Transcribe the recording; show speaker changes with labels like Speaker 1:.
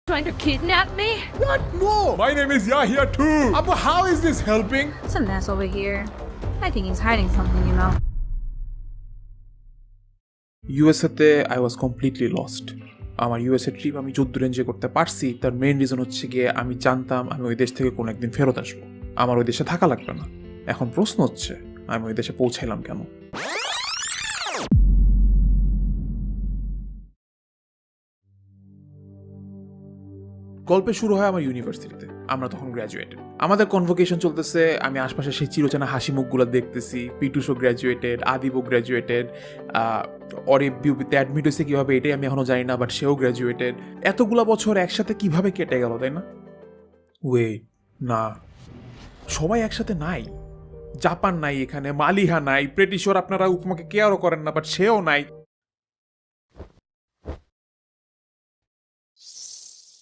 Speaker 1: Trying to kidnap me?
Speaker 2: What? No! My name is Yahya too! Abu, how is this helping?
Speaker 3: It's a mess over here. I think he's hiding something, you know.
Speaker 4: ইউএসএতে I was completely lost. আমার USA trip আমি যদ্দূর enjoy করতে পারছি তার main reason হচ্ছে গিয়ে আমি জানতাম আমি ওই দেশ থেকে কোনো একদিন ফেরত আসবো, আমার ওই দেশে থাকা লাগবে না। এখন প্রশ্ন হচ্ছে আমি ওই দেশে পৌঁছাইলাম কেন? গল্পে শুরু হয় আমার ইউনিভার্সিটিতে। আমরা তখন গ্র্যাজুয়েটেড, আমাদের কনভোকেশন চলতেছে। আমি আশপাশে সেই চিরচেনা হাসি মুখগুলো দেখতেছি। পিটুসও গ্র্যাজুয়েটেড, আদিবও গ্র্যাজুয়েটেড, অরে বিউপিতে অ্যাডমিট হয়েছে কীভাবে এটাই আমি এখনও জানি না, বাট সেও গ্র্যাজুয়েটেড। এতগুলা বছর একসাথে কিভাবে কেটে গেল, তাই না? ওয়েট, না, সবাই একসাথে নাই। জাপান নাই, এখানে মালিহা নাই, প্রেটিশোর আপনারা উপমাকে কেয়ারও করেন না, বাট সেও নাই।